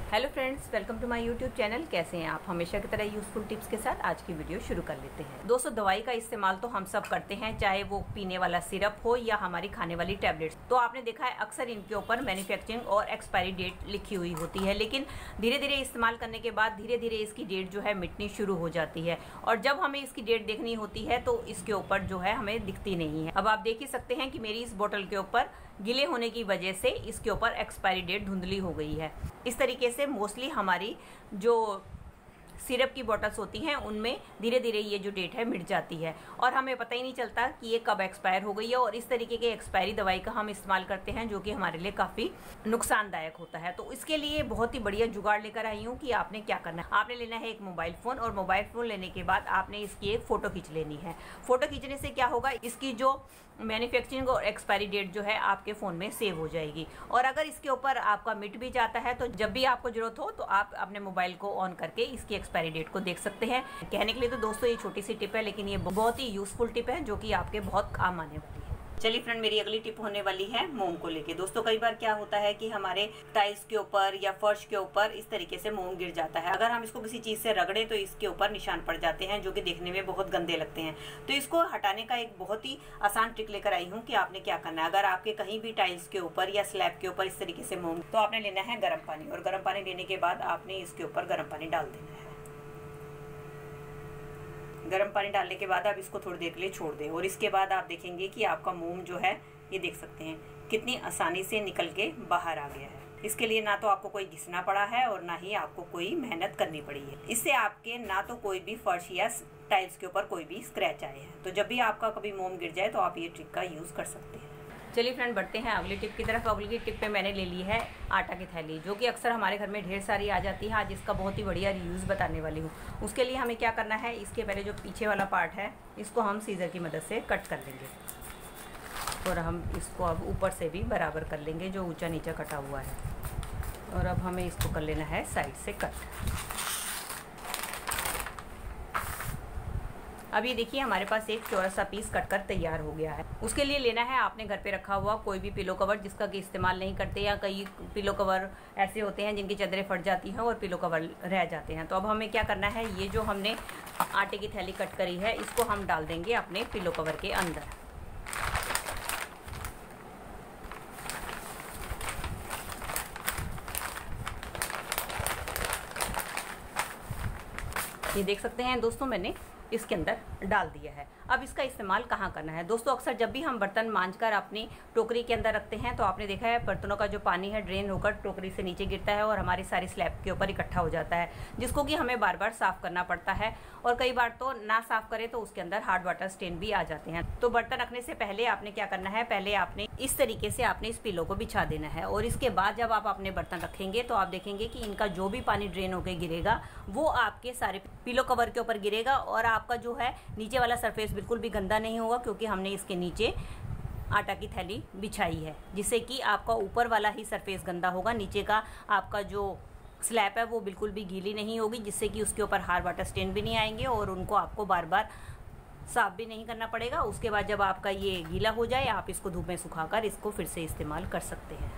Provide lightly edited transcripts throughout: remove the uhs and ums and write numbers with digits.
Hello friends, welcome to my YouTube channel. कैसे हैं आप? हमेशा की तरह यूजफुल टिप्स के साथ आज की वीडियो शुरू कर लेते हैं। दोस्तों, दवाई का इस्तेमाल तो हम सब करते हैं, चाहे वो पीने वाला सिरप हो या हमारी खाने वाली टैबलेट्स। तो आपने देखा है अक्सर इनके ऊपर मैन्युफैक्चरिंग और एक्सपायरी डेट लिखी हुई होती है, लेकिन धीरे धीरे इस्तेमाल करने के बाद धीरे धीरे इसकी डेट जो है मिटनी शुरू हो जाती है। और जब हमें इसकी डेट देखनी होती है तो इसके ऊपर जो है हमें दिखती नहीं है। अब आप देख ही सकते हैं कि मेरी इस बोतल के ऊपर गीले होने की वजह से इसके ऊपर एक्सपायरी डेट धुंधली हो गई है। इस तरीके से मोस्टली हमारी जो सिरप की बॉटल्स होती हैं उनमें धीरे धीरे ये जो डेट है मिट जाती है और हमें पता ही नहीं चलता कि ये कब एक्सपायर हो गई है। और इस तरीके के एक्सपायरी दवाई का हम इस्तेमाल करते हैं जो कि हमारे लिए काफ़ी नुकसानदायक होता है। तो इसके लिए बहुत ही बढ़िया जुगाड़ लेकर आई हूँ कि आपने क्या करना है। आपने लेना है एक मोबाइल फ़ोन और मोबाइल फ़ोन लेने के बाद आपने इसकी एक फ़ोटो खींच लेनी है। फ़ोटो खींचने से क्या होगा, इसकी जो मैन्युफैक्चरिंग और एक्सपायरी डेट जो है आपके फ़ोन में सेव हो जाएगी। और अगर इसके ऊपर आपका मिट भी जाता है तो जब भी आपको ज़रूरत हो तो आप अपने मोबाइल को ऑन करके इसकी एक्सपायरी डेट को देख सकते हैं। कहने के लिए तो दोस्तों ये छोटी सी टिप है, लेकिन ये बहुत ही यूजफुल टिप है जो कि आपके बहुत काम आने वाली है। चलिए फ्रेंड, मेरी अगली टिप होने वाली है मोम को लेके। दोस्तों, कई बार क्या होता है कि हमारे टाइल्स के ऊपर या फर्श के ऊपर इस तरीके से मोम गिर जाता है। अगर हम इसको किसी चीज से रगड़े तो इसके ऊपर निशान पड़ जाते हैं जो कि देखने में बहुत गंदे लगते हैं। तो इसको हटाने का एक बहुत ही आसान ट्रिक लेकर आई हूँ कि आपने क्या करना है। अगर आपके कहीं भी टाइल्स के ऊपर या स्लैब के ऊपर इस तरीके से मोम, तो आपने लेना है गर्म पानी और गर्म पानी लेने के बाद आपने इसके ऊपर गर्म पानी डाल देना है। गर्म पानी डालने के बाद आप इसको थोड़ी देर के लिए छोड़ दें और इसके बाद आप देखेंगे कि आपका मोम जो है, ये देख सकते हैं कितनी आसानी से निकल के बाहर आ गया है। इसके लिए ना तो आपको कोई घिसना पड़ा है और ना ही आपको कोई मेहनत करनी पड़ी है। इससे आपके ना तो कोई भी फर्श या टाइल्स के ऊपर कोई भी स्क्रैच आए हैं। तो जब भी आपका कभी मोम गिर जाए तो आप ये ट्रिक का यूज कर सकते हैं। चलिए फ्रेंड, बढ़ते हैं अगली टिप की तरफ। अगली टिप पे मैंने ले ली है आटा की थैली, जो कि अक्सर हमारे घर में ढेर सारी आ जाती है। आज इसका बहुत ही बढ़िया रीयूज़ बताने वाली हूँ। उसके लिए हमें क्या करना है, इसके पहले जो पीछे वाला पार्ट है इसको हम सीजर की मदद से कट कर लेंगे और हम इसको अब ऊपर से भी बराबर कर लेंगे जो ऊंचा नीचा कटा हुआ है। और अब हमें इसको कर लेना है साइड से कट। अब ये देखिए हमारे पास एक चौरस सा पीस कटकर तैयार हो गया है। उसके लिए लेना है आपने घर पे रखा हुआ कोई भी पिलो कवर जिसका कि इस्तेमाल नहीं करते, या कई पिलो कवर ऐसे होते हैं जिनकी चादरें फट जाती हैं और पिलो कवर रह जाते हैं। तो अब हमें क्या करना है, ये जो हमने आटे की थैली कट करी है इसको हम डाल देंगे अपने पिलो कवर के अंदर। ये देख सकते हैं दोस्तों, मैंने इसके अंदर डाल दिया है। अब इसका इस्तेमाल कहाँ करना है दोस्तों, अक्सर जब भी हम बर्तन मांजकर अपनी टोकरी के अंदर रखते हैं तो आपने देखा है बर्तनों का जो पानी है ड्रेन होकर टोकरी से नीचे गिरता है और हमारी सारी स्लैब के ऊपर इकट्ठा हो जाता है, जिसको कि हमें बार बार साफ करना पड़ता है। और कई बार तो ना साफ करें तो उसके अंदर हार्ड वाटर स्टेन भी आ जाते हैं। तो बर्तन रखने से पहले आपने क्या करना है, पहले आपने इस तरीके से आपने इस पिलो को बिछा देना है और इसके बाद जब आप अपने बर्तन रखेंगे तो आप देखेंगे कि इनका जो भी पानी ड्रेन होकर गिरेगा वो आपके सारे पिलो कवर के ऊपर गिरेगा और आपका जो है नीचे वाला सरफेस बिल्कुल भी गंदा नहीं होगा, क्योंकि हमने इसके नीचे आटा की थैली बिछाई है, जिससे कि आपका ऊपर वाला ही सरफेस गंदा होगा। नीचे का आपका जो स्लैब है वो बिल्कुल भी गीली नहीं होगी, जिससे कि उसके ऊपर हार्ड वाटर स्टेन भी नहीं आएंगे और उनको आपको बार बार साफ भी नहीं करना पड़ेगा। उसके बाद जब आपका ये गीला हो जाए आप इसको धूप में सुखाकर इसको फिर से इस्तेमाल कर सकते हैं।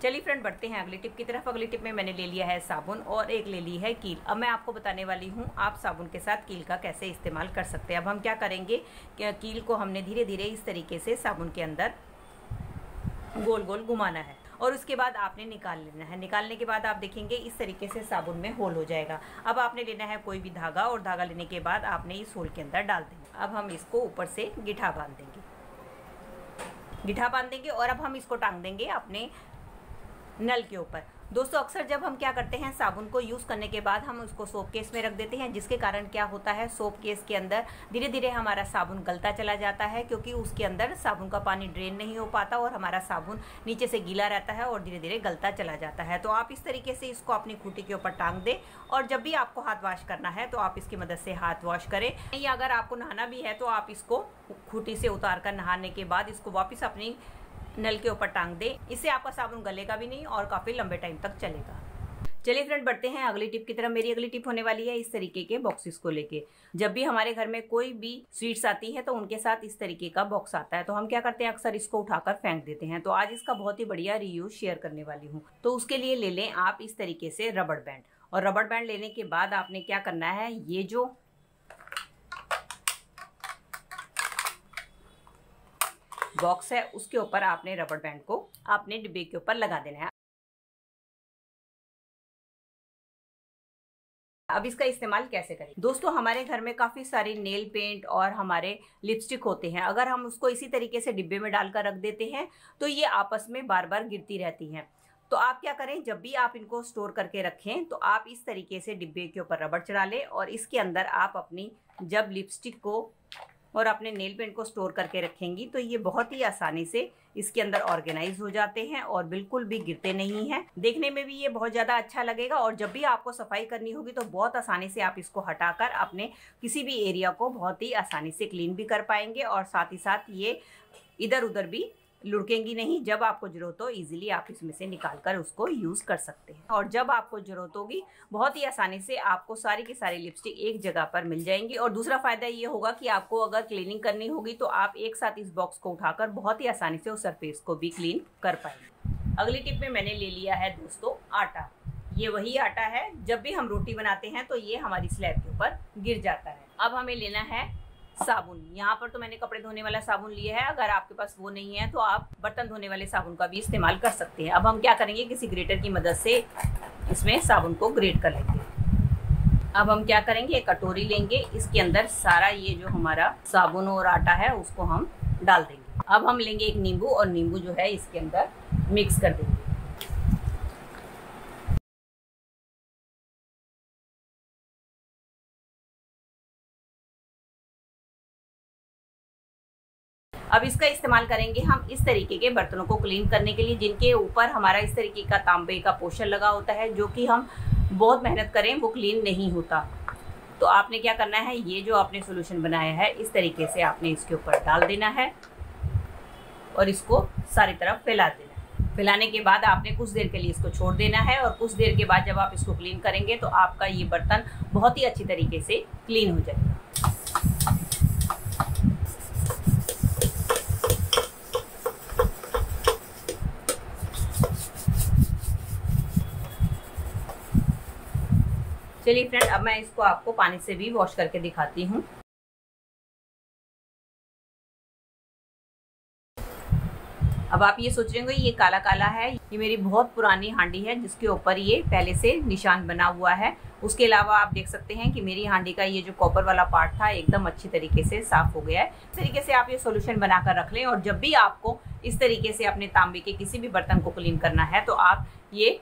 चलिए फ्रेंड, बढ़ते हैं अगली टिप की तरफ। अगली टिप में मैंने ले लिया है साबुन और एक ले ली है कील। अब मैं आपको बताने वाली हूँ आप साबुन के साथ कील का कैसे इस्तेमाल कर सकते हैं। अब हम क्या करेंगे कि कील को हमने धीरे धीरे इस तरीके से साबुन के अंदर गोल गोल घुमाना है और उसके बाद आपने निकाल लेना है। निकालने के बाद आप देखेंगे इस तरीके से साबुन में होल हो जाएगा। अब आपने लेना है कोई भी धागा और धागा लेने के बाद आपने इस होल के अंदर डाल देंगे। अब हम इसको ऊपर से गिठा बांध देंगे और अब हम इसको टांग देंगे अपने नल के ऊपर। दोस्तों, अक्सर जब हम क्या करते हैं साबुन को यूज़ करने के बाद हम उसको सोप केस में रख देते हैं, जिसके कारण क्या होता है सोप केस के अंदर धीरे धीरे हमारा साबुन गलता चला जाता है, क्योंकि उसके अंदर साबुन का पानी ड्रेन नहीं हो पाता और हमारा साबुन नीचे से गीला रहता है और धीरे धीरे गलता चला जाता है। तो आप इस तरीके से इसको अपनी खूंटी के ऊपर टांग दें और जब भी आपको हाथ वॉश करना है तो आप इसकी मदद से हाथ वॉश करें, या अगर आपको नहाना भी है तो आप इसको खूंटी से उतार कर नहाने के बाद इसको वापस अपनी नल के ऊपर टांग दे। इससे आपका साबुन गलेगा भी नहीं और काफ़ी लंबे टाइम तक चलेगा। चलिए फ्रेंड, बढ़ते हैं अगली टिप की तरफ। मेरी अगली टिप होने वाली है इस तरीके के बॉक्सेस को लेके। जब भी हमारे घर में कोई भी स्वीट्स आती है तो उनके साथ इस तरीके का बॉक्स आता है, तो हम क्या करते हैं, अक्सर इसको उठाकर फेंक देते हैं। तो आज इसका बहुत ही बढ़िया रीयूज शेयर करने वाली हूँ। तो उसके लिए ले लें आप इस तरीके से रबड़ बैंड, और रबड़ बैंड लेने के बाद आपने क्या करना है, ये जो बॉक्स है उसके ऊपर आपने रबड़ बैंड को अपने डिब्बे के ऊपर लगा देना है। अब इसका इस्तेमाल कैसे करें दोस्तों, हमारे घर में काफ़ी सारे नेल पेंट और हमारे लिपस्टिक होते हैं। अगर हम उसको इसी तरीके से डिब्बे में डालकर रख देते हैं तो ये आपस में बार बार गिरती रहती हैं। तो आप क्या करें, जब भी आप इनको स्टोर करके रखें तो आप इस तरीके से डिब्बे के ऊपर रबड़ चढ़ा लें, और इसके अंदर आप अपनी जब लिपस्टिक को और अपने नेल पेंट को स्टोर करके रखेंगी तो ये बहुत ही आसानी से इसके अंदर ऑर्गेनाइज हो जाते हैं और बिल्कुल भी गिरते नहीं हैं। देखने में भी ये बहुत ज़्यादा अच्छा लगेगा, और जब भी आपको सफाई करनी होगी तो बहुत आसानी से आप इसको हटाकर अपने किसी भी एरिया को बहुत ही आसानी से क्लीन भी कर पाएंगे, और साथ ही साथ ये इधर उधर भी लुढ़केंगी नहीं। जब आपको जरूरत हो इजीली आप इसमें से निकाल कर उसको यूज़ कर सकते हैं, और जब आपको जरूरत होगी बहुत ही आसानी से आपको सारी की सारी लिपस्टिक एक जगह पर मिल जाएंगी। और दूसरा फायदा ये होगा कि आपको अगर क्लीनिंग करनी होगी तो आप एक साथ इस बॉक्स को उठाकर बहुत ही आसानी से उस सरफेस को भी क्लीन कर पाएंगे। अगली टिप में मैंने ले लिया है दोस्तों आटा। ये वही आटा है, जब भी हम रोटी बनाते हैं तो ये हमारी स्लैब के ऊपर गिर जाता है। अब हमें लेना है साबुन। यहाँ पर तो मैंने कपड़े धोने वाला साबुन लिया है, अगर आपके पास वो नहीं है तो आप बर्तन धोने वाले साबुन का भी इस्तेमाल कर सकते हैं। अब हम क्या करेंगे, किसी ग्रेटर की मदद से इसमें साबुन को ग्रेट कर लेंगे। अब हम क्या करेंगे, एक कटोरी लेंगे, इसके अंदर सारा ये जो हमारा साबुन और आटा है उसको हम डाल देंगे। अब हम लेंगे एक नींबू, और नींबू जो है इसके अंदर मिक्स कर देंगे। अब इसका इस्तेमाल करेंगे हम इस तरीके के बर्तनों को क्लीन करने के लिए, जिनके ऊपर हमारा इस तरीके का तांबे का पोषण लगा होता है, जो कि हम बहुत मेहनत करें वो क्लीन नहीं होता। तो आपने क्या करना है, ये जो आपने सोल्यूशन बनाया है इस तरीके से आपने इसके ऊपर डाल देना है और इसको सारी तरफ फैला देना है। फैलाने के बाद आपने कुछ देर के लिए इसको छोड़ देना है, और कुछ देर के बाद जब आप इसको क्लीन करेंगे तो आपका ये बर्तन बहुत ही अच्छी तरीके से क्लीन हो जाएगा। चलिए फ्रेंड, अब मैं इसको आपको पानी से भी वॉश करके दिखाती हूँ। अब आप ये सोच रहे होंगे ये काला काला है, ये मेरी बहुत पुरानी हांडी है जिसके ऊपर ये पहले से निशान बना हुआ है। उसके अलावा आप देख सकते हैं कि मेरी हांडी का ये जो कॉपर वाला पार्ट था एकदम अच्छी तरीके से साफ हो गया है। इस तरीके से आप ये सॉल्यूशन बनाकर रख लें, और जब भी आपको इस तरीके से अपने तांबे के किसी भी बर्तन को क्लीन करना है तो आप ये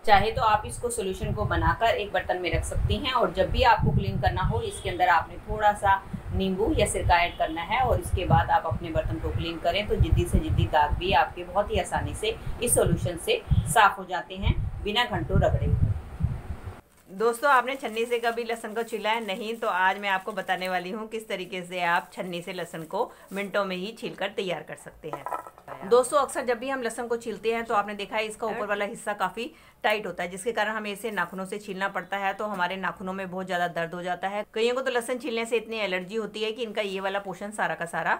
चाहे तो आप इसको सॉल्यूशन को बनाकर एक बर्तन में रख सकती हैं, और जब भी आपको क्लीन करना हो इसके अंदर आपने थोड़ा सा नींबू या सिरका ऐड करना है, और इसके बाद आप अपने बर्तन को क्लीन करें तो जिद्दी से जिद्दी दाग भी आपके बहुत ही आसानी से इस सॉल्यूशन से साफ हो जाते हैं बिना घंटों रगड़े हुए। दोस्तों, आपने छन्नी से कभी लहसुन को छीला है? नहीं, तो आज मैं आपको बताने वाली हूँ किस तरीके से आप छन्नी से लहसुन को मिनटों में ही छीलकर तैयार कर सकते हैं। दोस्तों, अक्सर जब भी हम लहसुन को छीलते हैं तो आपने देखा है इसका ऊपर वाला हिस्सा काफ़ी टाइट होता है, जिसके कारण हमें इसे नाखूनों से छीलना पड़ता है, तो हमारे नाखूनों में बहुत ज़्यादा दर्द हो जाता है। कईयों को तो लहसुन छीलने से इतनी एलर्जी होती है कि इनका ये वाला पोर्शन सारा का सारा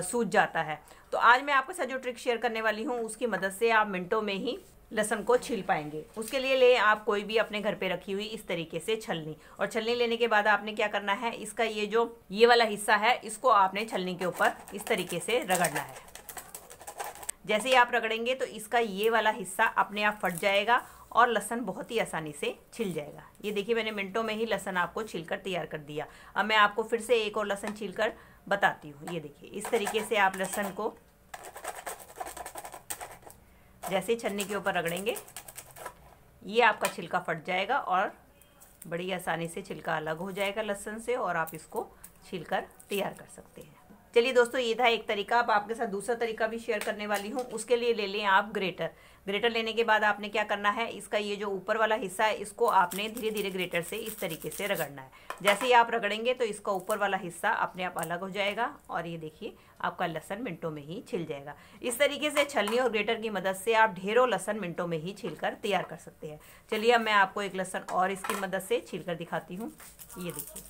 सूज जाता है। तो आज मैं आपके साथ जो ट्रिक शेयर करने वाली हूँ उसकी मदद से आप मिनटों में ही लहसुन को छील पाएंगे। उसके लिए ले आप कोई भी अपने घर पे रखी हुई इस तरीके से छलनी, और छलनी लेने के बाद आपने क्या करना है, इसका ये वाला हिस्सा है इसको आपने छलनी के ऊपर इस तरीके से रगड़ना है। जैसे ही आप रगड़ेंगे तो इसका ये वाला हिस्सा अपने आप फट जाएगा और लहसुन बहुत ही आसानी से छिल जाएगा। ये देखिए, मैंने मिनटों में ही लहसुन आपको छीलकर तैयार कर दिया। अब मैं आपको फिर से एक और लहसुन छीलकर बताती हूँ। ये देखिए, इस तरीके से आप लहसुन को जैसे छन्नी के ऊपर रगड़ेंगे ये आपका छिलका फट जाएगा और बड़ी आसानी से छिलका अलग हो जाएगा लहसुन से, और आप इसको छीलकर तैयार कर सकते हैं। चलिए दोस्तों, ये था एक तरीका। अब आपके साथ दूसरा तरीका भी शेयर करने वाली हूँ। उसके लिए ले लें आप ग्रेटर। ग्रेटर लेने के बाद आपने क्या करना है, इसका ये जो ऊपर वाला हिस्सा है इसको आपने धीरे धीरे ग्रेटर से इस तरीके से रगड़ना है। जैसे ही आप रगड़ेंगे तो इसका ऊपर वाला हिस्सा अपने आप अलग हो जाएगा और ये देखिए आपका लहसुन मिनटों में ही छिल जाएगा। इस तरीके से छलनी और ग्रेटर की मदद से आप ढेरों लहसुन मिनटों में ही छीलकर तैयार कर सकते हैं। चलिए अब मैं आपको एक लहसुन और इसकी मदद से छीलकर दिखाती हूँ। ये देखिए,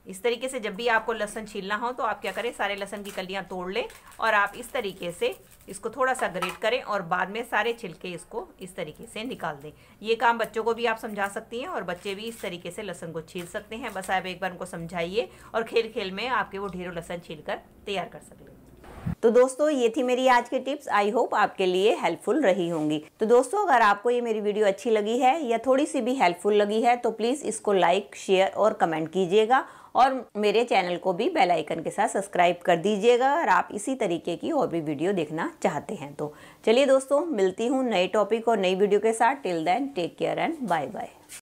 इस तरीके से जब भी आपको लहसुन छीलना हो तो आप क्या करें, सारे लहसुन की कलियां तोड़ लें और आप इस तरीके से इसको थोड़ा सा ग्रेट करें और बाद में सारे छिलके इसको इस तरीके से निकाल दें। ये काम बच्चों को भी आप समझा सकती हैं और बच्चे भी इस तरीके से लहसुन को छील सकते हैं। बस आप एक बार उनको समझाइए और खेल खेल में आपके वो ढेरों लहसुन छीलकर तैयार कर सकते हैं। तो दोस्तों, ये थी मेरी आज की टिप्स। आई होप आपके लिए हेल्पफुल रही होंगी। तो दोस्तों, अगर आपको ये मेरी वीडियो अच्छी लगी है या थोड़ी सी भी हेल्पफुल लगी है तो प्लीज़ इसको लाइक, शेयर और कमेंट कीजिएगा और मेरे चैनल को भी बेल आइकन के साथ सब्सक्राइब कर दीजिएगा अगर आप इसी तरीके की और भी वीडियो देखना चाहते हैं तो। चलिए दोस्तों, मिलती हूँ नए टॉपिक और नई वीडियो के साथ। Till then take care and bye bye.